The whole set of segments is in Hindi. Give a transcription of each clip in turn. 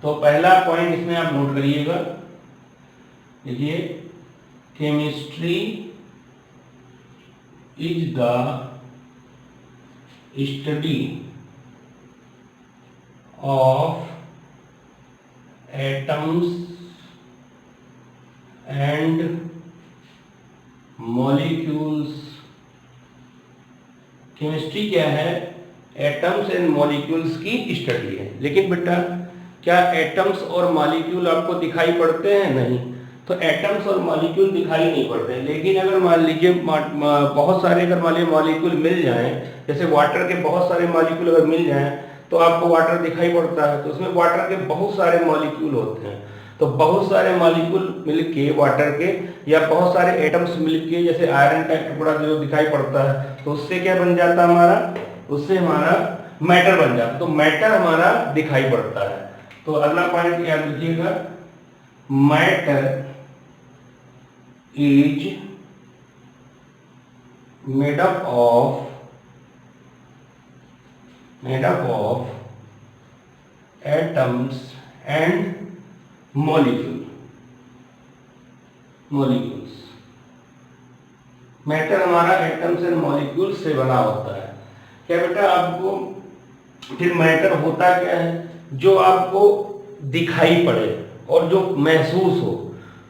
तो पहला पॉइंट इसमें आप नोट करिएगा, देखिए chemistry is the study of atoms and molecules. Chemistry क्या है? एटम्स एंड मॉलिक्यूल्स की स्टडी है। लेकिन बेटा क्या एटम्स और मॉलिक्यूल आपको दिखाई पड़ते हैं? नहीं। तो एटम्स और मॉलिक्यूल दिखाई नहीं पड़ते हैं, लेकिन अगर मान लीजिए बहुत सारे अगर मान लीजिए मॉलिक्यूल मिल जाएं, जैसे वाटर के बहुत सारे मॉलिक्यूल अगर मिल जाएं तो आपको वाटर दिखाई पड़ता है। तो उसमें वाटर के बहुत सारे मॉलिक्यूल होते हैं, तो बहुत सारे मॉलिक्यूल मिलके वाटर के या बहुत सारे एटम्स मिलके जैसे आयरन का टुकड़ा जो दिखाई पड़ता है, तो उससे क्या बन जाता है हमारा? उससे हमारा मैटर बन जाता है। तो मैटर हमारा दिखाई पड़ता है। तो अगला पॉइंट याद रखिएगा, matter is made up of atoms and molecules। Matter हमारा एटम्स एंड मॉलिक्यूल्स से बना होता है। क्या बेटा आपको फिर मैटर होता क्या है? जो आपको दिखाई पड़े और जो महसूस हो।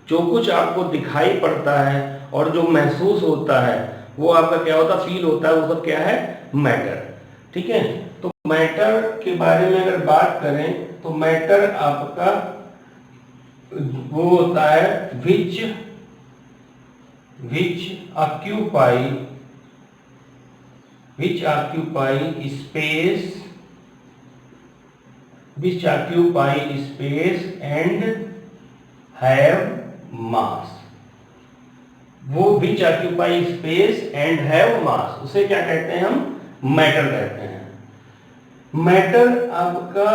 जो कुछ आपको दिखाई पड़ता है और जो महसूस होता है वो आपका क्या होता? फील होता है। वो सब क्या है? मैटर। ठीक है। तो मैटर के बारे में अगर बात करें तो मैटर आपका वो होता है विच occupy space and have mass। वो विच ऑक्यूपाई स्पेस एंड हैव मास, उसे क्या कहते हैं? हम मैटर कहते हैं। मैटर आपका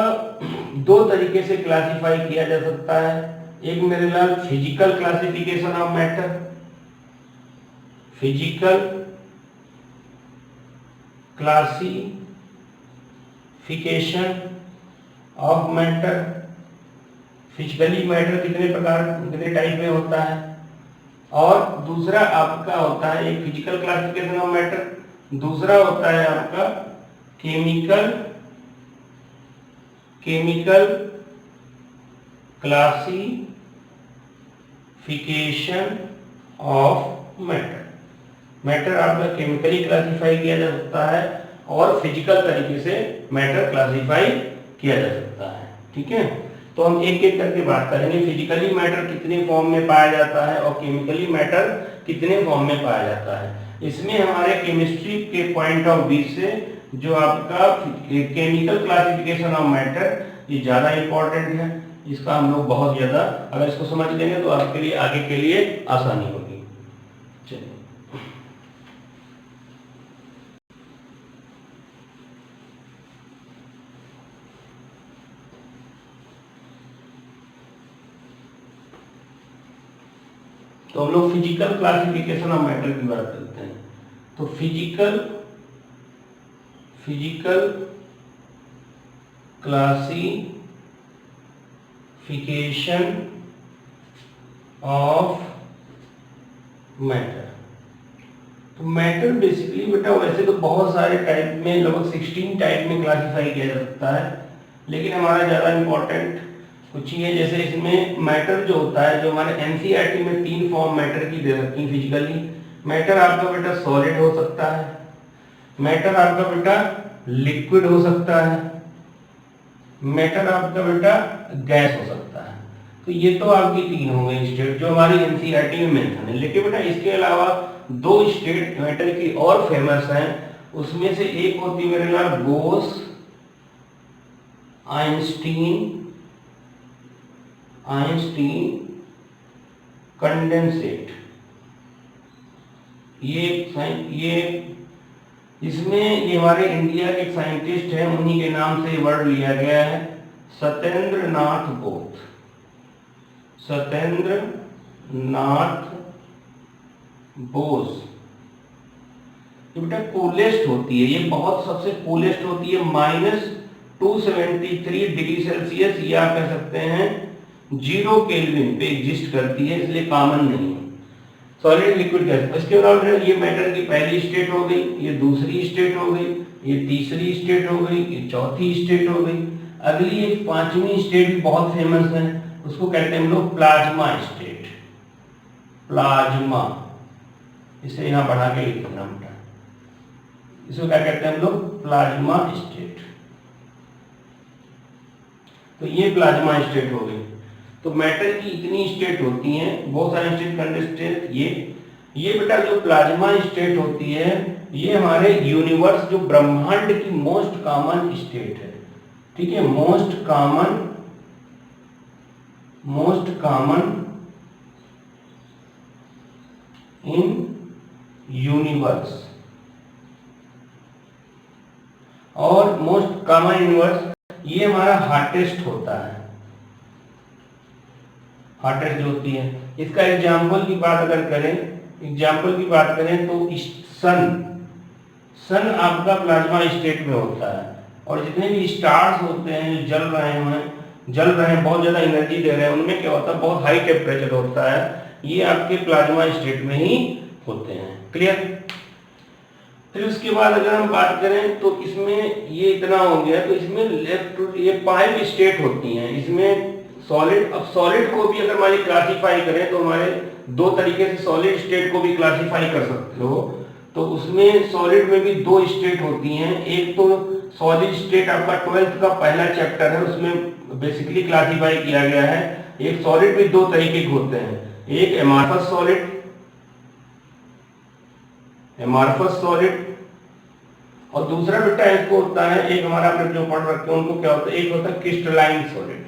दो तरीके से क्लासिफाई किया जा सकता है। एक मेरे लाल physical classification of matter, physical classification of matter. Physically matter कितने टाइप में होता है, और दूसरा आपका होता है एक फिजिकल क्लासिफिकेशन ऑफ मैटर, दूसरा होता है आपका chemical classification of matter. Matter आपका केमिकली क्लासिफाई किया जा सकता है और फिजिकल तरीके से मैटर क्लासिफाई किया जा सकता है। ठीक है। तो हम एक एक करके बात करेंगे। फिजिकली मैटर कितने फॉर्म में पाया जाता है और केमिकली मैटर कितने फॉर्म में पाया जाता है। इसमें हमारे केमिस्ट्री के पॉइंट ऑफ व्यू से जो आपका केमिकल क्लासिफिकेशन ऑफ मैटर ये ज़्यादा इंपॉर्टेंट है। इसका हम लोग बहुत ज़्यादा अगर इसको समझ लेंगे तो आपके लिए आगे के लिए आसानी होगी। चलिए तो हम लोग फिजिकल क्लासिफिकेशन ऑफ मैटर की बात करते हैं। तो फिजिकल क्लासिफिकेशन ऑफ मैटर। तो मैटर बेसिकली बेटा वैसे तो बहुत सारे टाइप में, लगभग 16 टाइप में क्लासिफाई किया जा सकता है, लेकिन हमारा ज़्यादा इंपॉर्टेंट कुछ ही है। जैसे इसमें मैटर जो होता है, जो हमारे एनसीईआरटी में 3 फॉर्म मैटर की दे रखी है फिजिकली। मैटर आपका बेटा सॉलिड हो सकता है, मैटर आपका बेटा लिक्विड हो सकता है, मैटर आपका बेटा गैस हो सकता है। तो ये तो आपकी 3 हो गई स्टेट जो हमारी एनसीईआरटी में मेंशन है। लेकिन बेटा इसके अलावा 2 स्टेट मैटर की और फेमस हैं। उसमें से एक होती है मेरे नाम बोस आइंस्टीन कंडेंसेट। ये इसमें ये हमारे इंडिया के एक साइंटिस्ट हैं, उन्हीं के नाम से वर्ड लिया गया है, सत्येंद्र नाथ बोस। ये बेटा कूलेस्ट होती है, ये बहुत सबसे कूलेस्ट होती है, 273 डिग्री सेल्सियस, ये आप कह सकते हैं 0 केल्विन पे एग्जिस्ट करती है, इसलिए कॉमन नहीं है। Solid liquid gas. इसके बाद ये मैटर की पहली स्टेट हो गई, ये दूसरी स्टेट हो गई, ये तीसरी स्टेट हो गई, ये चौथी स्टेट हो गई। अगली एक पांचवी स्टेट भी बहुत फेमस है, उसको कहते हैं हम लोग प्लाज्मा स्टेट। प्लाज्मा, इसे यहां बढ़ा के लिख देना बेटा, इसको क्या कहते हैं हम लोग? Plasma state. तो ये प्लाज्मा स्टेट हो गई। तो मैटर की इतनी स्टेट होती हैं, बहुत सारे स्टेट कंडस्टेंट। ये बेटा जो प्लाज्मा स्टेट होती है, ये हमारे यूनिवर्स जो ब्रह्मांड की मोस्ट कॉमन स्टेट है, ठीक है, मोस्ट कॉमन इन यूनिवर्स। और मोस्ट कॉमन यूनिवर्स ये हमारा हॉटेस्ट होता है, हॉटेस्ट जो होती है। इसका एग्जाम्पल की बात अगर करें, तो सन आपका प्लाज्मा स्टेट में होता है। और जितने भी स्टार्स होते हैं जो जल रहे हैं, बहुत ज्यादा एनर्जी दे रहे हैं, उनमें क्या होता है? बहुत हाई टेम्परेचर होता है, ये आपके प्लाज्मा स्टेट में ही होते हैं। क्लियर? फिर उसके बाद अगर हम बात करें तो इसमें ये इतना हो गया, तो इसमें लेफ्ट ये 5 स्टेट होती हैं इसमें सॉलिड। अब सॉलिड को भी अगर मान लीजिए क्लासीफाई करें तो हमारे 2 तरीके से सॉलिड स्टेट को भी क्लासीफाई कर सकते हो। तो उसमें सॉलिड में भी 2 स्टेट होती हैं। एक तो सॉलिड स्टेट आपका 12th का पहला चैप्टर है, उसमें बेसिकली क्लासीफाई किया गया है। एक सॉलिड भी 2 तरीके के होते हैं, एक एमार्फस सॉलिड, और दूसरा बेटा इसको होता है, एक हमारा आपने जो पढ़ रखे हैं उनको क्या होता है, एक होता है क्रिस्टलाइन सॉलिड।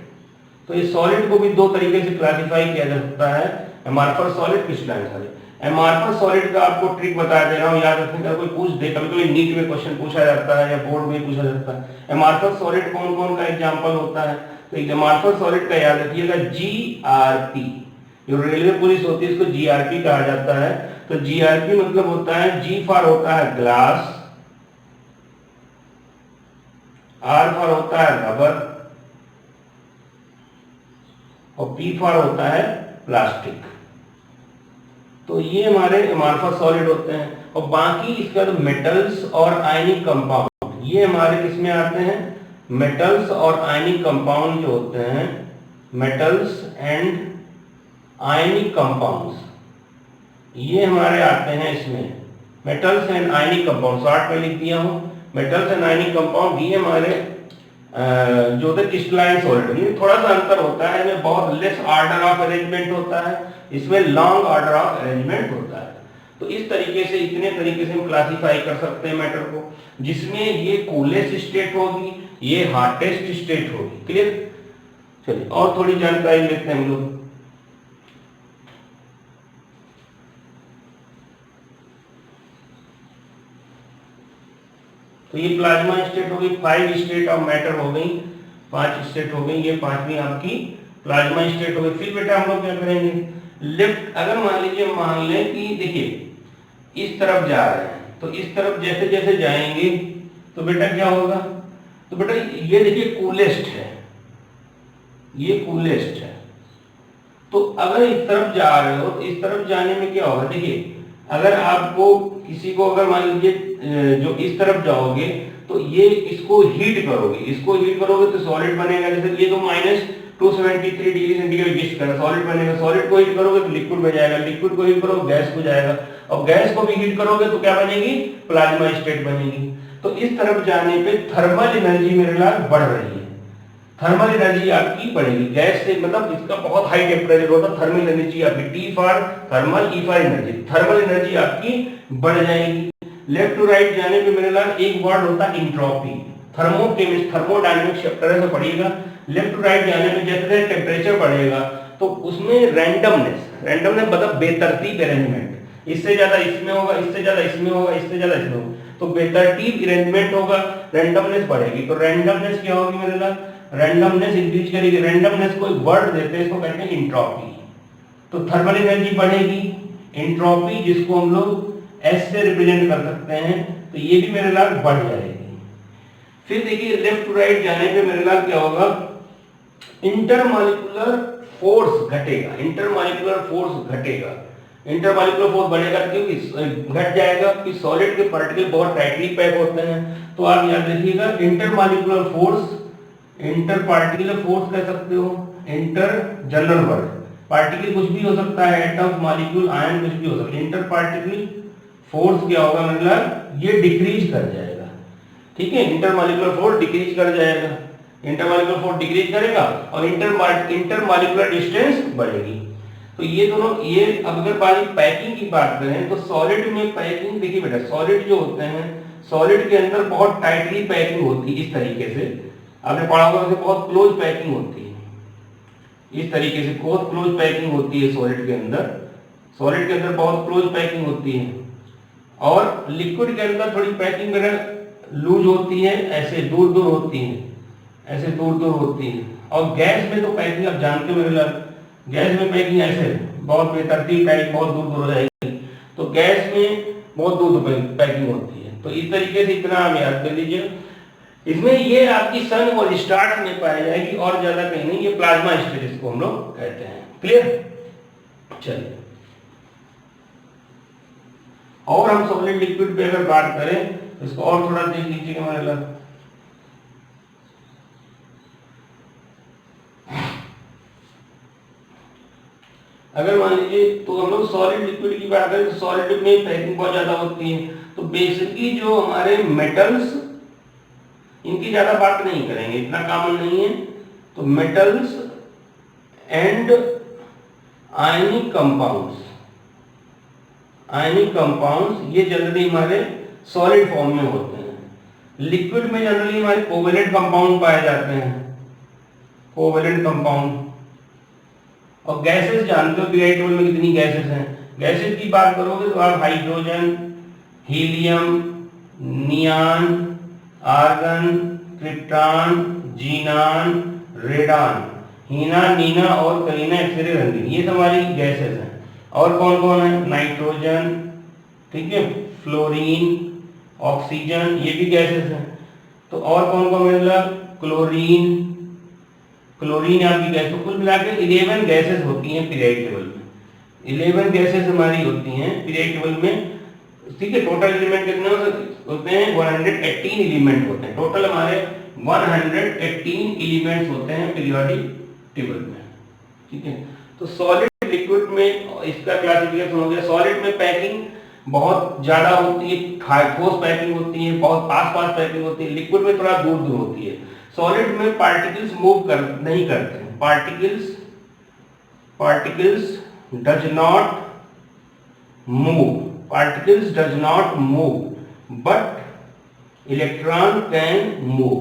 तो इस सॉलिड को भी 2 तरीके से क्लासिफाई किया जा सकता है, amorphous solid, crystalline solid. Amorphous solid का आपको ट्रिक बता दे रहा हूं, याद रखने का, कोई पूछ दे, कभी नीट में क्वेश्चन पूछा जाता है या बोर्ड में पूछा जाता है। एमार्फस सॉलिड कौन कौन का एग्जांपल होता है? तो एमार्फस सॉलिड का याद रखिएगा, जीआरपी, जो रेलवे पुलिस होती है इसको जीआरपी कहा जाता है। तो जीआरपी मतलब होता है, जी फॉर होता है ग्लास, आर फॉर होता है रबर, और पी फॉर होता है प्लास्टिक। तो ये हमारे एमार्फस सॉलिड होते हैं। और बाकी इसका तो मेटल्स और आयनिक कंपाउंड, ये हमारे किसमें आते हैं? मेटल्स और आयनिक कंपाउंड जो होते हैं, मेटल्स एंड आयनिक कंपाउंड्स, ये हमारे आते हैं इसमें, metals and ionic compound, short में लिख दिया हूं, मेटल्स एंड आयनिक कंपाउंड। ये हमारे जो होता है क्रिस्टलाइन सॉलिड, ये थोड़ा सा अंतर होता है, इसमें बहुत लेस ऑर्डर ऑफ अरेंजमेंट होता है, इसमें लॉन्ग ऑर्डर ऑफ अरेंजमेंट होता है। तो इस तरीके से, इतने तरीके से हम क्लासिफाई कर सकते हैं मैटर को, जिसमें ये कूलेस्ट स्टेट होगी, ये हॉटेस्ट स्टेट होगी। क्लियर? चलिए और थोड़ी जानकारी लेते हैं हम लोग। तो ये प्लाज्मा स्टेट हो गई, 5 स्टेट ऑफ मैटर हो गई, 5 स्टेट हो गई, ये 5वीं आपकी प्लाज्मा स्टेट हो गई। फिर बेटा हम लोग क्या करेंगे? लेफ्ट, अगर मान लें कि देखिए इस तरफ जा रहे हैं, तो इस तरफ जैसे जैसे जाएंगे तो बेटा क्या होगा? तो बेटा ये देखिए कूलेस्ट है, ये कूलेस्ट है। तो अगर इस तरफ जा रहे हो तो इस तरफ जाने में क्या होगा? देखिए अगर आपको किसी को, अगर मान लीजिए जो इस तरफ जाओगे तो ये इसको हीट करोगे तो सॉलिड बनेगा। जैसे ये तो -273 डिग्री सेंटीग्रेड एग्जिस्ट कर, सॉलिड बनेगा। सॉलिड को हीट करोगे तो लिक्विड बन जाएगा, लिक्विड को हीट करोगे गैस हो जाएगा, और गैस को भी हीट करोगे तो क्या बनेगी? प्लाज्मा स्टेट बनेगी। तो इस तरफ जाने पे थर्मल एनर्जी मेरे लाल बढ़ रही है, थर्मल एनर्जी आपकी बढ़ेगी गैस से, मतलब इसका बहुत हाई टेम्परेचर होता है, थर्मल एनर्जी आपकी, T for thermal, E for energy, thermal energy आपकी बढ़ जाएगी। लेफ्ट टू राइट जाने पे मेरे लाल एक वर्ड होता है इंट्रोपी, थर्मोडायनेमिक्स चैप्टर से पढ़िएगा। लेफ्ट टू राइट जाने में जैसे जैसे टेम्परेचर बढ़ेगा तो उसमें रैंडमनेस मतलब बेतरतीब अरेंजमेंट, इससे ज्यादा इसमें होगा, इससे ज्यादा इसमें होगा, इससे ज्यादा इसमें होगा, तो बेतरतीब अरेंजमेंट होगा, रैंडमनेस बढ़ेगी। तो रैंडमनेस क्या होगी मेरे लाल? रैंडमनेस इंक्रीज करेगी। रैंडमनेस को एक वर्ड देते हैं, इसको कहते हैं इंट्रोपी। तो थर्मल एनर्जी बढ़ेगी, इंट्रोपी जिसको हम लोग एस से रिप्रेजेंट कर सकते हैं, तो ये भी मेरे लाल बढ़ जाएगी। फिर देखिए लेफ्ट टू राइट जाने पे मेरे लाल क्या होगा, इंटरमॉलिक्यूलर फोर्स घटेगा, इंटरमॉलिक्यूलर फोर्स घटेगा। इंटरमॉलिक्यूलर फोर्स बढ़ेगा क्योंकि घट जाएगा कि सॉलिड के पार्टिकल बहुत टाइटली पैक होते हैं। तो आप याद रखिएगा intermolecular force, inter particular force कह सकते हो, इंटर जनरल वर्ड, पार्टिकल कुछ भी हो सकता है, एटम मॉलिक्यूल आयन कुछ भी हो सकता है। इंटर पार्टिकुलर फोर्स क्या होगा मतलब ये डिक्रीज कर जाएगा, ठीक है, इंटरमॉलिक्यूलर फोर्स डिक्रीज कर जाएगा, इंटरमॉलिक्यूलर फोर्स डिक्रीज करेगा और इंटरमॉलिक्यूलर डिस्टेंस बढ़ेगी। तो ये दोनों, ये अब अगर बात पैकिंग की बात करें तो सॉलिड में पैकिंग देखिए बेटा, सॉलिड जो होते हैं, सॉलिड के अंदर बहुत टाइटली पैकिंग होती है, इस तरीके से आपने पढ़ा होगा कि बहुत क्लोज पैकिंग होती है, इस तरीके से बहुत क्लोज पैकिंग होती है सॉलिड के अंदर, सॉलिड के अंदर बहुत क्लोज पैकिंग होती है। और लिक्विड के अंदर थोड़ी पैकिंग वगैरह लूज होती है, ऐसे दूर दूर होती है, ऐसे दूर दूर होती है। और गैस में तो पैकिंग आप जानते हो मेरे लाल, गैस में पैकिंग ऐसे बहुत बेतरतीब टाइप बहुत दूर दूर हो जाएगी, तो गैस में बहुत दूर दूर पैकिंग होती है। तो इस तरीके से इतना आप याद कर लीजिए। इसमें ये आपकी सन और स्टार्स में पाई जाएगी और ज्यादा कहीं नहीं, ये प्लाज्मा स्टेज इसको हम लोग कहते हैं। क्लियर, चलिए और हम सॉलिड लिक्विड पे अगर बात करें तो इसको और थोड़ा देख लीजिएगा हमारे लाल। अगर मान लीजिए तो हम लोग सॉलिड लिक्विड की बात करें तो सॉलिड में पैकिंग बहुत ज्यादा होती है, तो बेसिकली जो हमारे मेटल्स, इनकी ज्यादा बात नहीं करेंगे, इतना कॉमन नहीं है। तो metals and ionic compounds, ionic compounds ये जनरली हमारे सॉलिड फॉर्म में होते हैं। लिक्विड में जनरली हमारे कोवेलेंट कंपाउंड पाए जाते हैं, कोवेलेंट कंपाउंड। और गैसेस जानते हो पीरियोडिक टेबल में कितनी गैसेस हैं, गैसेस की बात करोगे तो आप hydrogen, helium, नियान, argon, krypton, xenon, radon, हीना, नीना और करीना, एक्सरे, रंगीन, ये हमारी गैसेस हैं। और कौन कौन है, नाइट्रोजन, ठीक है, फ्लोरीन, ऑक्सीजन, ये भी गैसेस हैं। तो और कौन कौन मिला, क्लोरीन, क्लोरीन आपकी गैस। तो कुल मिलाकर 11 गैसेस होती हैं पीरियोडिक टेबल में, 11 गैसेस हमारी होती हैं पीरियोडिक टेबल में, ठीक है। टोटल एलिमेंट कितने होते हैं, 118 एलिमेंट होते हैं, टोटल हमारे 118 एलिमेंट्स होते हैं पीरियोडिक टेबल में, ठीक है। तो सॉलिड लिक्विड में इसका क्लासिफिकेशन हो गया। सॉलिड में पैकिंग बहुत ज्यादा होती है, ठोस पैकिंग होती है, बहुत पास पास पैकिंग होती है, लिक्विड में थोड़ा दूर दूर होती है। सॉलिड में पार्टिकल्स मूव नहीं करते हैं, particles does not move, particles does not move but electron can move,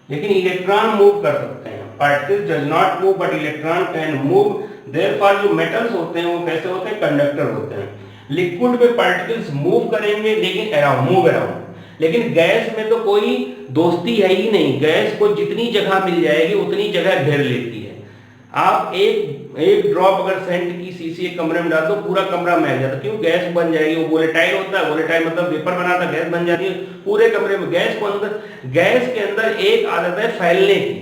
लेकिन इलेक्ट्रॉन मूव कर सकते हैं। particles does not move but electron can move, therefore जो मेटल्स होते हैं वो कैसे होते हैं, कंडक्टर होते हैं। लिक्विड में पार्टिकल्स मूव करेंगे लेकिन मूव अराउंड, लेकिन गैस में तो कोई दोस्ती है ही नहीं, गैस को जितनी जगह मिल जाएगी उतनी जगह घेर लेती है। आप एक ड्रॉप अगर सेंट की शीशी एक कमरे में डाल दो पूरा कमरा महक जाता है, क्यों, गैस बन जाएगी, वो वोलेटाइल होता है, वोलेटाइल मतलब वेपर बनाता है, गैस बन जाती है पूरे कमरे में। गैस के अंदर एक आदत है फैलने की,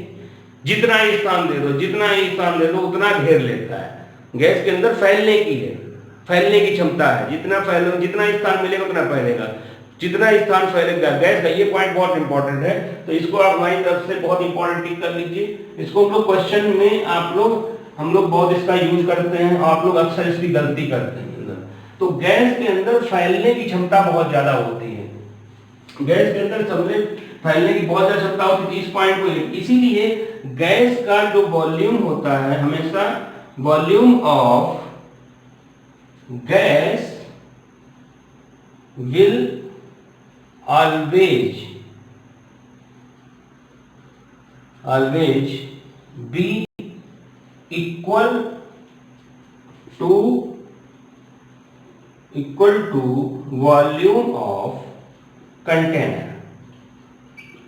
जितना ही स्थान दे दो, जितना ही स्थान दे दो उतना घेर लेता है। गैस के अंदर फैलने की है, फैलने की क्षमता है, जितना स्थान मिलेगा उतना फैलेगा, जितना स्थान फैलेगा गैस का। ये पॉइंट बहुत इंपॉर्टेंट है, तो इसको आप हमारी तरफ से बहुत इंपॉर्टेंट टिक कर लीजिए। इसको हम लोग क्वेश्चन में हम लोग बहुत इसका यूज करते हैं, आप लोग अक्सर इसकी गलती करते हैं। तो गैस के अंदर फैलने की क्षमता बहुत ज्यादा होती है, गैस के अंदर फैलने की बहुत ज्यादा क्षमता होती है। इस पॉइंट को इसीलिए गैस का जो वॉल्यूम होता है हमेशा, volume of gas will always be equal to volume of container।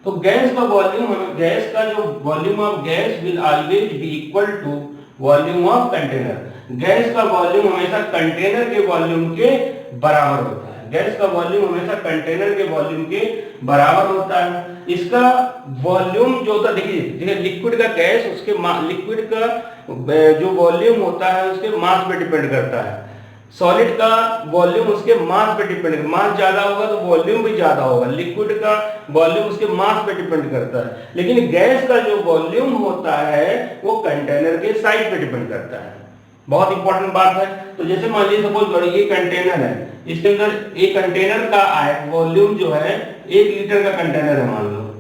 तो गैस का वॉल्यूम, गैस का जो volume of gas will always be equal to volume of container. Gas का वॉल्यूम हमेशा कंटेनर के वॉल्यूम के बराबर होता है, गैस का वॉल्यूम हमेशा कंटेनर के वॉल्यूम के बराबर होता है। इसका वॉल्यूम जो होता है, देखिए लिक्विड का गैस उसके लिक्विड का जो वॉल्यूम होता है उसके मास पे डिपेंड करता है। सॉलिड का वॉल्यूम उसके मास पे डिपेंड करता है, मास ज्यादा होगा तो वॉल्यूम भी ज्यादा होगा। लिक्विड का वॉल्यूम उसके मास पे डिपेंड करता है, लेकिन गैस का जो वॉल्यूम होता है वो कंटेनर के साइज पे डिपेंड करता है। बहुत इंपॉर्टेंट बात है। तो जैसे मान लीजिए सपोज ये कंटेनर है, इसके अंदर एक कंटेनर का वॉल्यूम जो है 1 लीटर का कंटेनर है मान लो,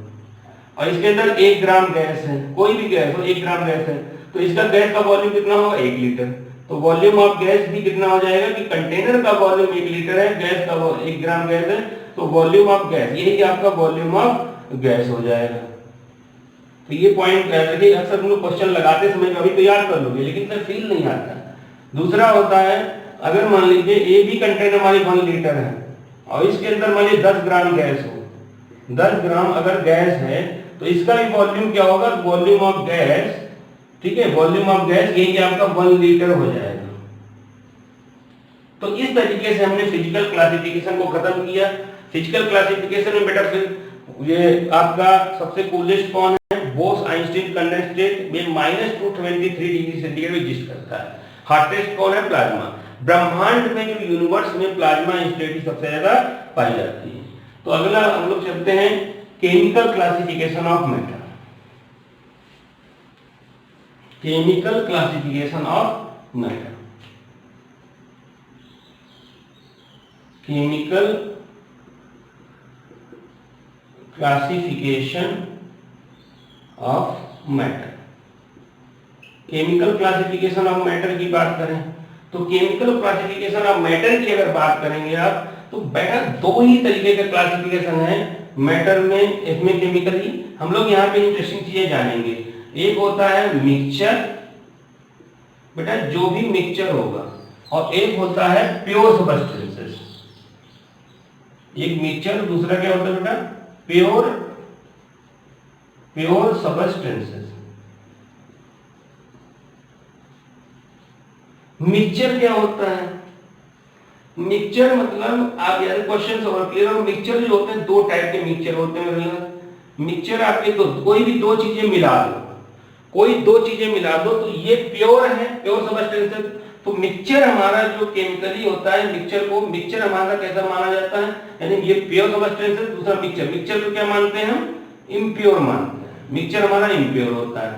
और इसके अंदर 1 ग्राम गैस है, कोई भी गैस हो 1 ग्राम गैस है, तो इसका गैस का वॉल्यूम कितना होगा 1 लीटर। तो वॉल्यूम ऑफ गैस भी कितना हो जाएगा कि कंटेनर का वॉल्यूम 1 लीटर है, गैस का 1 ग्राम गैस है, तो वॉल्यूम ऑफ गैस यही आपका वॉल्यूम ऑफ गैस हो जाएगा। तो ये पॉइंट देखिए अक्सर हम लोग क्वेश्चन लगाते समय कभी तो याद कर लोगे, लेकिन फिर फील नहीं आता। दूसरा होता है, अगर मान लीजिए ये भी कंटेनर हमारी 1 लीटर है और इसके अंदर मान लीजिए 10 ग्राम गैस हो, 10 ग्राम अगर गैस है तो इसका भी वॉल्यूम क्या होगा, वॉल्यूम ऑफ गैस, ठीक है, वॉल्यूम ऑफ गैस यही आपका 1 लीटर हो जाएगा। तो इस तरीके से हमने फिजिकल क्लासिफिकेशन को खत्म किया। फिजिकल क्लासिफिकेशन में बेटा फिर ये आपका सबसे कूलेस्ट कौन है, बोस आइंस्टीन कंडेंसेट में -223 डिग्री सेंटीग्रेड एग्जिस्ट करता है। हॉटेस्ट कौन है, प्लाज्मा। ब्रह्मांड में जो यूनिवर्स में प्लाज्मा स्टेट सबसे ज्यादा पाई जाती है। तो अगला हम लोग चलते हैं chemical classification of matter. Chemical classification of matter. Chemical classification of matter. Chemical classification of matter की बात करें तो केमिकल क्लासिफिकेशन ऑफ मैटर की अगर बात करेंगे आप तो बेटा 2 ही तरीके का क्लासिफिकेशन है मैटर में, इसमें केमिकली हम लोग यहाँ पे इंटरेस्टिंग चीजें जानेंगे। एक होता है मिक्सचर, बेटा जो भी मिक्सचर होगा, और एक होता है प्योर सबस्टेंसेस। एक मिक्सचर, दूसरा क्या होता है बेटा, प्योर सबस्टेंसेस। मिक्सचर क्या होता है, मिक्सचर मतलब आप यार क्वेश्चन और क्लियर हो। मिक्सचर जो होते हैं 2 टाइप के मिक्सचर होते हैं। मिक्सचर आपके कोई भी 2 चीजें मिला दो, कोई 2 चीजें मिला दो तो ये प्योर है, प्योर सबस्टेंसेस। तो मिक्सचर हमारा जो केमिकली होता है, मिक्सचर हमारा कैसा माना जाता है, यानी ये प्योर सबस्टेंसेस, दूसरा मिक्सचर को क्या मानते हैं हम, इम्प्योर मानते हैं। मिक्सचर हमारा इम्प्योर होता है।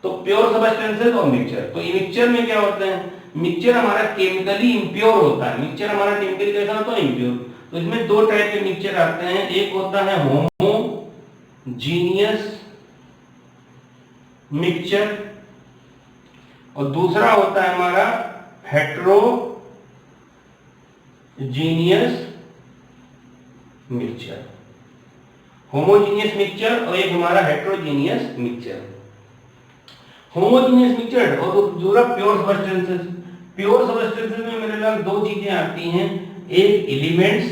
तो प्योर सबस्टेंसेस और मिक्सचर, तो मिक्सचर में क्या होता है, मिक्सचर हमारा केमिकली इम्प्योर होता है। मिक्सचर हमारा केमिकली कैसा होता है, इम्प्योर। तो इसमें 2 टाइप के मिक्सचर आते हैं, एक होता है होमोजीनियस मिक्सचर और दूसरा होता है हमारा हेट्रोजीनियस मिक्सचर। होमोजीनियस मिक्सचर और एक हमारा हेट्रोजीनियस मिक्सचर। होमोजीनियस मिक्सचर और दूसरा प्योर सबस्टेंसेस। प्योर सबस्टेंसेस में मेरे लिए 2 चीजें आती हैं, एक एलिमेंट्स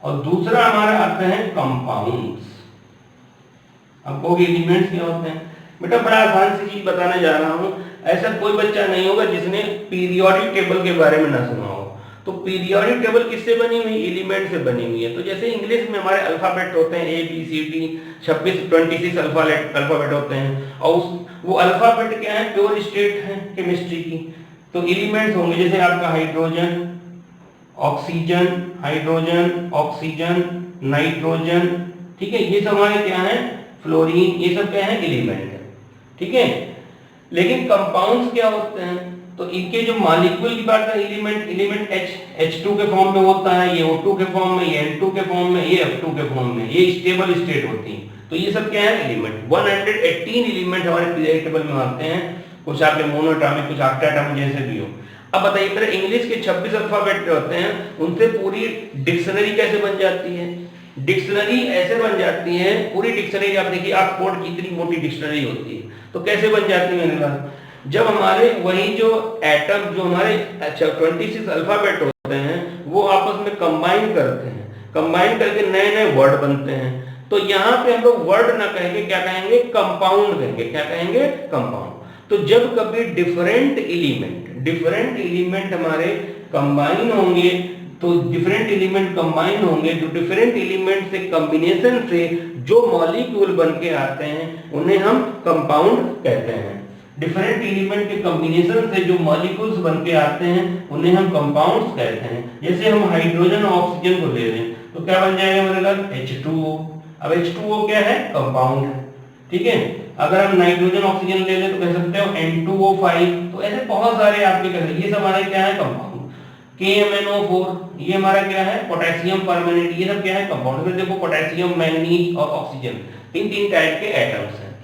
और दूसरा हमारा आता है कंपाउंड्स। आपको एलिमेंट्स क्या होते हैं, बेटा बड़ा आसान सी चीज बताने जा रहा हूं। ऐसा कोई बच्चा नहीं होगा जिसने पीरियोडिक टेबल के बारे में ना सुना हो। तो पीरियोडिक टेबल किससे बनी हुई, एलिमेंट से बनी हुई है। तो जैसे इंग्लिश में हमारे अल्फाबेट होते हैं ABCD, 26 अल्फाबेट होते हैं, और वो अल्फाबेट क्या है, प्योर स्टेट है केमिस्ट्री की। तो एलिमेंट्स होंगे जैसे आपका हाइड्रोजन, ऑक्सीजन, नाइट्रोजन, ठीक है, ये सब हमारे क्या है, फ्लोरीन, ये सब क्या है, एलिमेंट है, ठीक है। लेकिन कंपाउंड्स क्या होते हैं, तो इनके जो मॉलिक्यूल की बात है, एलिमेंट H2 के फॉर्म में होता है, ये O2 के फॉर्म में, ये N2 के फॉर्म में, ये F2 के फॉर्म में, ये स्टेबल स्टेट होती है। तो ये सब क्या है, एलिमेंट। 118 एलिमेंट हमारे पीरियोडिक टेबल में आते हैं, कुछ आपके मोनोएटॉमिक, कुछ ऑक्टाएटॉमिक, जैसे भी हो। अब बताइए मेरे इंग्लिश के 26 अल्फाबेट होते हैं, उनसे पूरी डिक्शनरी कैसे बन जाती है। डिक्शनरी ऐसे बन जाती है, पूरी डिक्शनरी आप देखिए ऑक्सफोर्ड की इतनी मोटी डिक्शनरी होती है, तो कैसे बन जाती है, मैंने कहा जब हमारे वही जो एटम जो हमारे 26 अल्फाबेट होते हैं वो आपस में कंबाइन करते हैं, कंबाइन करके नए नए वर्ड बनते हैं। तो यहाँ पे हम लोग वर्ड ना कहेंगे, क्या कहेंगे, कंपाउंड कहेंगे। क्या कहेंगे, कंपाउंड। तो जब कभी डिफरेंट एलिमेंट हमारे कंबाइन होंगे तो डिफरेंट एलिमेंट कंबाइन होंगे, जो डिफरेंट एलिमेंट से कॉम्बिनेशन से जो मॉलिक्यूल बन के आते हैं उन्हें हम कंपाउंड कहते हैं। डिफरेंट एलिमेंट के कॉम्बिनेशन से जो मॉलिक्यूल्स बन के आते हैं उन्हें हम कंपाउंड्स कहते हैं। जैसे हम हाइड्रोजन और ऑक्सीजन को ले लें तो क्या बन जाएगा मेरे पास H2O। अब H2O क्या है? कंपाउंड है, ठीक है। अगर हम नाइट्रोजन ऑक्सीजन ले लें तो कह सकते हो N2O5। तो ऐसे बहुत सारे आपके कह सकते, ये सब हमारे क्या है? कंपाउंड। KMnO4 ये हमारा क्या है? पोटेशियम परमैंगनेट, ये सब क्या है? कंपाउंड। फिर देखो पोटेशियम, मैंगनीज और ऑक्सीजन, तीन तीन टाइप के एटम्स हैं।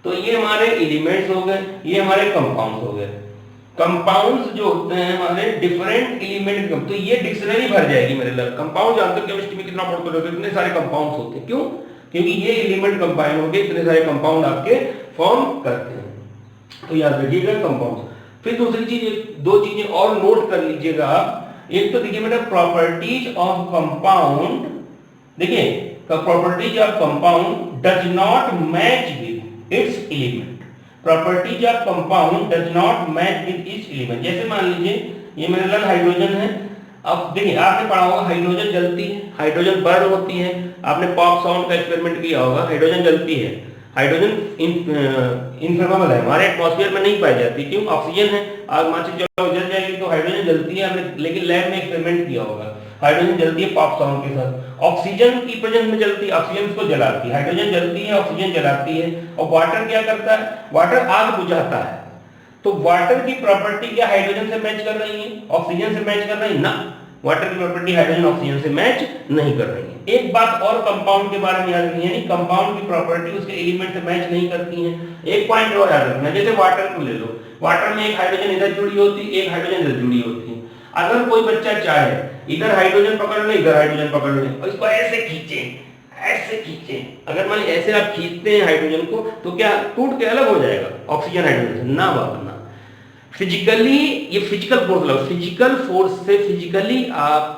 तो ये हमारे एलिमेंट्स हो गए, ये हमारे कंपाउंड्स हो गए। कंपाउंड्स जो होते हैं हमारे डिफरेंट एलिमेंट, तो ये डिक्शनरी भर जाएगी मेरे लिए। कंपाउंड जानते हो केमिस्ट्री में कितना पढ़ते हो, इतने सारे कंपाउंड्स होते हैं। क्यों? क्योंकि ये एलिमेंट कंबाइन होकर इतने सारे कंपाउंड आपके फॉर्म करते हैं। तो याद रखिएगा कंपाउंड्स। फिर दूसरी चीज, दो चीजें और नोट कर लीजिएगा आप। एक तो देखिए बेटा प्रॉपर्टीज ऑफ कंपाउंड, देखिए properties of compound does not match with its element. Properties of compound does not match with its element. जैसे मान लीजिए ये मेरे लिए हाइड्रोजन है। अब देखिए आपने पढ़ा होगा हाइड्रोजन जलती है, हाइड्रोजन बर्न होती है। आपने पॉप साउंड का एक्सपेरिमेंट किया होगा, हाइड्रोजन जलती है। हाइड्रोजन इनफ्लेमेबल है, हमारे एटमॉस्फेयर में नहीं पाई जाती। क्यों? ऑक्सीजन है। आग मान से जल जाएगी तो हाइड्रोजन जलती है, हमने लेकिन लैब में एक्सपेरिमेंट किया होगा। हाइड्रोजन जलती है पॉप साउंड के साथ। ऑक्सीजन की प्रेजेंस में जलती है, ऑक्सीजन को जलाती है। हाइड्रोजन जलती है, ऑक्सीजन जलाती है। और वाटर क्या करता है? वाटर आग बुझाता है। तो वाटर की प्रॉपर्टी क्या हाइड्रोजन से मैच कर रही है? ऑक्सीजन से मैच कर रही है? ना, वाटर की प्रॉपर्टी हाइड्रोजन ऑक्सीजन से मैच नहीं कर रही है। एक बात और कंपाउंड के बारे में याद रखनी है, कंपाउंड की प्रॉपर्टी उसके एलिमेंट से मैच नहीं करती है। एक पॉइंट और याद रखना, जैसे वाटर को ले लो, वाटर में एक हाइड्रोजन इधर जुड़ी होती है, एक हाइड्रोजन इधर जुड़ी होती है। अगर कोई बच्चा चाहे इधर हाइड्रोजन पकड़ ले, इधर हाइड्रोजन पकड़ ले और इसको ऐसे खींचे, ऐसे खींचे, अगर मान ऐसे आप खींचते हैं हाइड्रोजन को तो क्या टूट के अलग हो जाएगा ऑक्सीजन हाइड्रोजन? ना बाबा ना। फिजिकली, ये फिजिकल फोर्स लगा, फिजिकल फोर्स से फिजिकली आप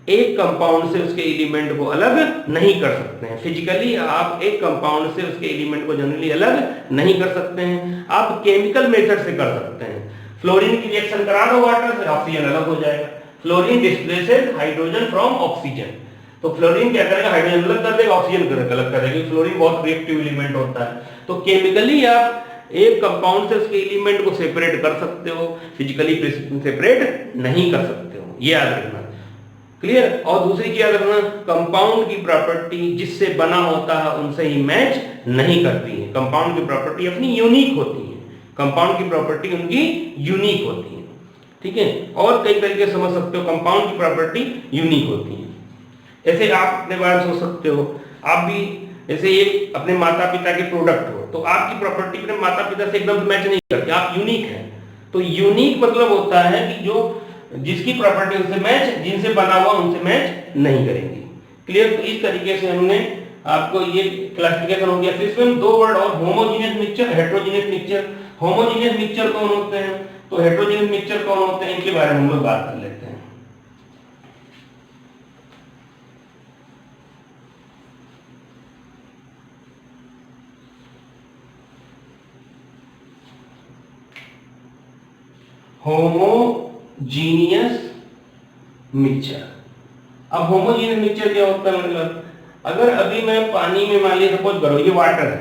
एक कंपाउंड से उसके एलिमेंट को अलग नहीं कर सकते हैं। फिजिकली आप एक कंपाउंड से उसके एलिमेंट को जनरली अलग नहीं कर सकते हैं। आप केमिकल मेथड से कर सकते हैं। फ्लोरीन की रिएक्शन करा दो वाटर से, ऑक्सीजन अलग हो जाएगा। Fluorine displaces hydrogen from oxygen. तो फ्लोरीन क्या करेगा? हाइड्रोजन अलग कर देगा, ऑक्सीजन अलग कर देगा। फ्लोरीन बहुत रिएक्टिव एलिमेंट होता है। तो केमिकली आप एक कंपाउंड से उसके एलिमेंट को सेपरेट कर सकते हो, फिजिकली सेपरेट नहीं कर सकते हो, ये याद रखना। क्लियर? और दूसरी चीज याद रखना, कंपाउंड की प्रॉपर्टी जिससे बना होता है उनसे ही मैच नहीं करती है। कंपाउंड की प्रॉपर्टी अपनी यूनिक होती है, कंपाउंड की प्रॉपर्टी उनकी यूनिक होती है, ठीक है। और कई तरीके समझ सकते हो, कंपाउंड की प्रॉपर्टी यूनिक होती है। ऐसे आप अपने बारे में सोच सकते हो, आप भी जैसे ये अपने माता पिता के प्रोडक्ट हो तो आपकी प्रॉपर्टी अपने माता पिता से एकदम मैच नहीं करती, आप यूनिक हैं। तो यूनिक मतलब होता है कि जो जिसकी प्रॉपर्टी उनसे मैच, जिनसे बना हुआ उनसे मैच नहीं करेंगी। क्लियर? तो इस तरीके से हमने आपको ये क्लासिफिकेशन हो गया। फिर इसमें दो वर्ड और, homogeneous mixture, heterogeneous mixture. Homogeneous mixture कौन होते हैं, तो हेट्रोजीनियस मिक्सचर कौन होते हैं, इनके बारे में हम लोग बात कर लेते हैं। Homogeneous mixture. अब होमोजीनियस मिक्सचर क्या होता है? मतलब अगर अभी मैं पानी में मान लिया सपोज करो ये वाटर है,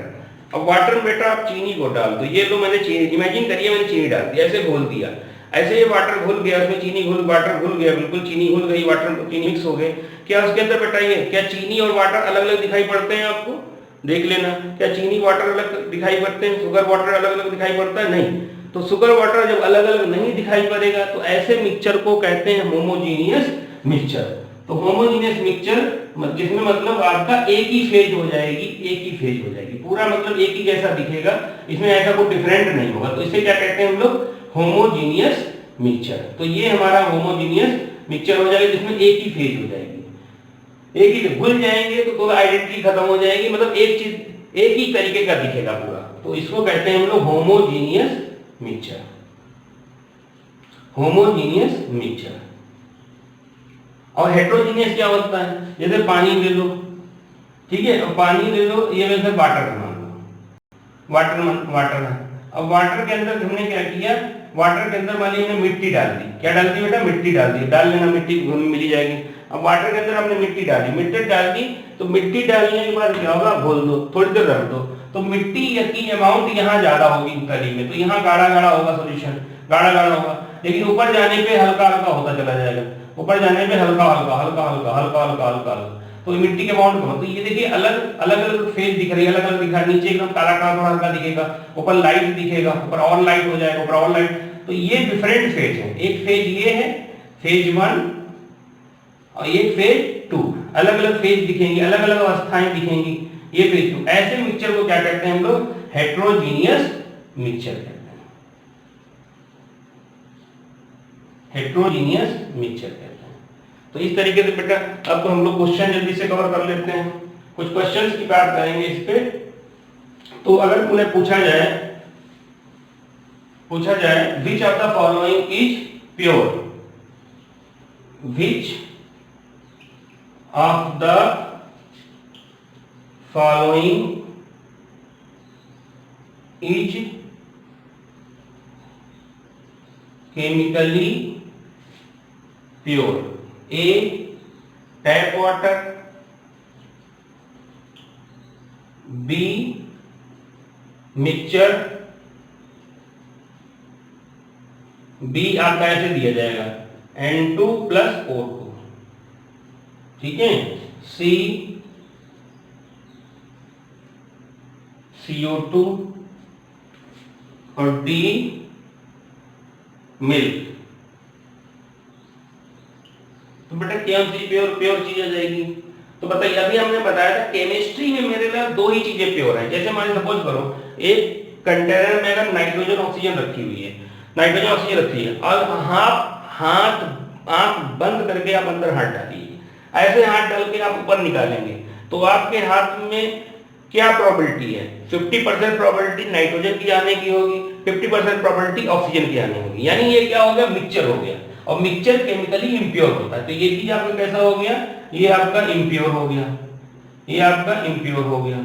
अब वाटर में बेटा आप चीनी को डाल दो, ये लो मैंने चीनी, इमेजिन करिए मैंने चीनी डाल दी, ऐसे घोल दिया, ऐसे ये वाटर घुल गया, उसमें चीनी घुल, वाटर घुल गया, बिल्कुल चीनी घुल गई, वाटर चीनी मिक्स हो गए। क्या उसके अंदर बेटा ये क्या चीनी और वाटर अलग अलग दिखाई पड़ते हैं? आपको देख लेना, क्या चीनी वाटर अलग दिखाई पड़ते हैं? शुगर वाटर अलग अलग दिखाई पड़ता है? नहीं। तो शुगर वाटर जब अलग अलग नहीं दिखाई पड़ेगा तो ऐसे मिक्सचर को कहते हैं होमोजीनियस मिक्सचर। तो होमोजीनियस मिक्सचर जिसमें मतलब आपका एक ही फेज हो जाएगी, एक ही फेज हो जाएगी, पूरा मतलब एक ही जैसा दिखेगा, इसमें ऐसा कोई डिफरेंट नहीं होगा। तो इसे क्या कहते हैं हम लोग? Homogeneous mixture. तो ये हमारा होमोजीनियस मिक्सचर हो जाएगा जिसमें एक ही फेज हो जाएगी, एक ही घुल जाएंगे तो आइडेंटिटी खत्म हो जाएगी, मतलब एक चीज एक ही तरीके का दिखेगा पूरा। तो इसको कहते हैं हम लोग होमोजीनियस मिक्सचर, होमोजीनियस मिक्सचर। और हेट्रोजीनियस क्या होता है? जैसे पानी ले लो, ठीक है, अब पानी ले लो, ये वैसे वाटर मान लो, वाटर है। अब वाटर के अंदर हमने क्या किया, वाटर के अंदर मान लीजिए हमने मिट्टी डाल दी। क्या डाल दी बेटा? मिट्टी डाल दी। डाल लेना, मिट्टी मिली जाएगी। अब वाटर के अंदर हमने मिट्टी डाली, मिट्टी डाल दी तो मिट्टी डालने के बाद क्या होगा, घोल दो, थोड़ी देर रख दो, तो मिट्टी की अमाउंट यहाँ ज्यादा होगी तली में, तो यहाँ गाढ़ा गाढ़ा होगा सॉल्यूशन, गाढ़ा गाढ़ा होगा। लेकिन ऊपर जाने पे हल्का हल्का होता चला जाएगा, ऊपर जाने पे हल्का हल्का हल्का हल्का हल्का हल्का हल्का हल्का, तो मिट्टी के अमाउंट कम। तो ये देखिए अलग अलग फेज दिख रही है, अलग अलग दिखा, नीचे एकदम काला काला थोड़ा हल्का दिखेगा, ऊपर लाइट दिखेगा, ऊपर और लाइट हो जाएगा, ऊपर और लाइट। तो ये डिफरेंट फेज है। एक फेज ये है फेज 1 और एक फेज 2, अलग अलग फेज दिखेंगे, अलग अलग अवस्थाएं दिखेंगी, ये फेज 2। ऐसे मिक्सचर को क्या कहते हैं हम लोग? हेट्रोजीनियस मिक्सचर कहते हैं, हेट्रोजीनियस मिक्सचर कहते हैं। तो इस तरीके से बेटा अब हम लोग क्वेश्चन जल्दी से कवर कर लेते हैं, कुछ क्वेश्चंस की बात करेंगे इस पे। तो अगर उन्हें पूछा जाए which of the following is pure, which of the following is chemically pure? A tap water, B mixture, B आपका ऐसे दिया जाएगा N2 प्लस O2, ठीक है, सी CO2 और डी मिल्क। तो बेटा कौन सी प्योर चीज आ जाएगी? तो बताइए, अभी हमने बताया था केमिस्ट्री में मेरे लिए दो ही चीजें प्योर हैं। जैसे मान सपोज करो एक कंटेनर में अगर नाइट्रोजन ऑक्सीजन रखी हुई है, नाइट्रोजन ऑक्सीजन रखी है, और हाथ आंख बंद करके आप अंदर हाथ डालिए, ऐसे हाथ डाल के आप ऊपर निकालेंगे तो आपके हाथ में क्या प्रोबेबिलिटी है? 50% प्रोबेबिलिटी नाइट्रोजन की आने की होगी, 50% प्रोबेबिलिटी ऑक्सीजन की आने होगी। यानी ये क्या हो गया? मिक्सचर हो गया। और मिक्सचर केमिकली इम्प्योर होता है, तो ये चीज आपका कैसा हो गया? ये आपका इम्प्योर हो गया, ये आपका इम्प्योर हो गया।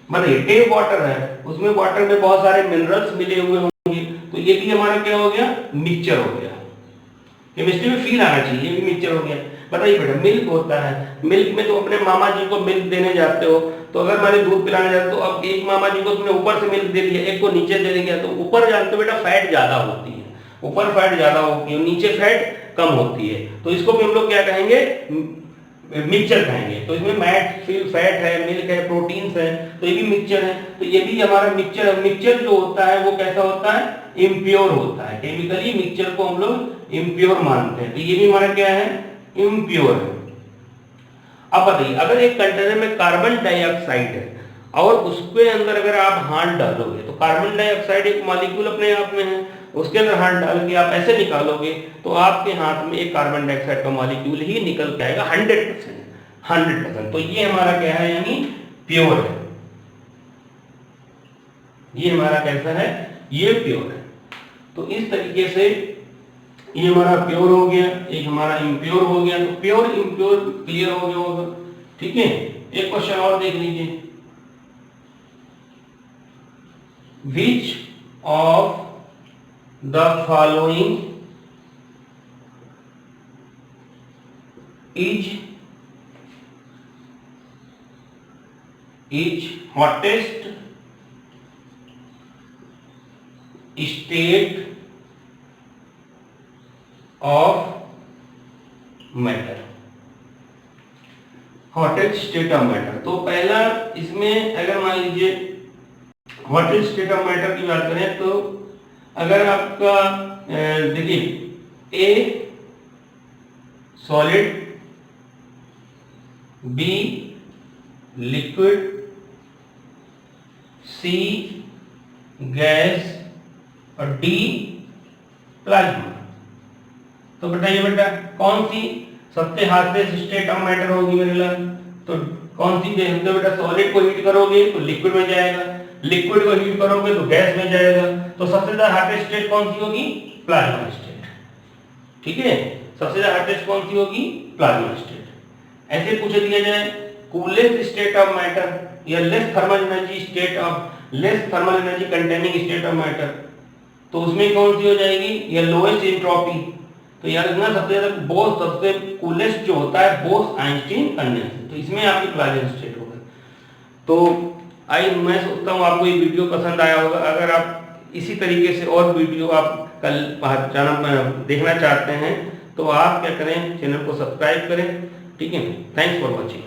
मतलब टेप वाटर है, उसमें वाटर में बहुत सारे मिनरल्स मिले हुए होंगे, तो ये भी हमारा क्या हो गया? मिक्सचर हो गया। केमिस्ट्री में फील आना चाहिए, ये भी मिक्सचर हो गया। बताइए बेटा, मिल्क होता है, मिल्क में तो अपने मामा जी को मिल्क देने जाते हो, तो अगर मैंने दूध पिलाने जाते तो अब एक मामा जी को तुमने ऊपर से मिल्क दे दिया, एक को नीचे दे दिया, तो ऊपर जानते हो बेटा फैट ज्यादा होती है, ऊपर फैट ज्यादा होती है, नीचे फैट कम होती है, तो इसको भी हम लोग क्या कहेंगे? मिक्सचर कहेंगे। तो इसमें फैट है, मिल्क है, प्रोटीन्स है, तो ये भी मिक्सचर है। तो ये भी हमारा मिक्सचर है। मिक्सचर जो होता है वो कैसा होता है? इम्प्योर होता है। केमिकली मिक्सचर को हम लोग इम्प्योर मानते हैं, तो ये भी हमारा क्या है? इम्प्योर है। अब बताइए, अगर एक कंटेनर में कार्बन डाइऑक्साइड है और उसके अंदर अगर आप हाथ डालोगे, तो कार्बन डाइऑक्साइड एक मॉलिक्यूल अपने आप में है, उसके अंदर हाथ डाल के आप ऐसे निकालोगे तो आपके हाथ में एक कार्बन डाइऑक्साइड का मॉलिक्यूल ही निकल के आएगा 100%। तो ये हमारा क्या है? यानी प्योर है। ये हमारा कैसा है? ये प्योर है। तो इस तरीके से ये हमारा प्योर हो गया, एक हमारा इम्प्योर हो गया। तो प्योर इम्प्योर क्लियर हो गया होगा, ठीक है। एक क्वेश्चन और देख लीजिए, which of the following is hottest state of matter? Hottest state of matter. तो पहला इसमें अगर मान लीजिए हॉटेस्ट स्टेट ऑफ मैटर की बात करें तो अगर आपका देखिए A solid, B liquid, C gas और डी प्लाज्मा। तो बताइए बेटा कौन सी सबसे हॉटेस्ट स्टेट ऑफ मैटर होगी मेरे लिए? तो कौन सी देखते हो बेटा? सॉलिड को हीट करोगे तो लिक्विड में जाएगा, लिक्विड को हीट करोगे तो गैस में जाएगा। तो सबसे ज्यादा हॉटेस्ट स्टेट कौन सी होगी? प्लाज्मा स्टेट, ठीक है। सबसे ज्यादा हॉटेस्ट कौन सी होगी? Plasma state. ऐसे पूछ दिया जाए कूलेस्ट स्टेट ऑफ मैटर, या less thermal energy state of less thermal energy containing state of matter, तो उसमें कौन सी हो जाएगी, या लोएस्ट एंट्रोपी। तो याद रखना सबसे ज्यादा बोस सबसे कूलेस्ट जो होता है बोस आइंस्टीन कंडेंसर, तो इसमें आपकी क्वालियन स्टेट होगा। तो मैं सोचता हूँ आपको ये वीडियो पसंद आया होगा। अगर आप इसी तरीके से और वीडियो आप कल देखना चाहते हैं तो आप क्या करें, चैनल को सब्सक्राइब करें। ठीक है, थैंक्स फॉर वॉचिंग।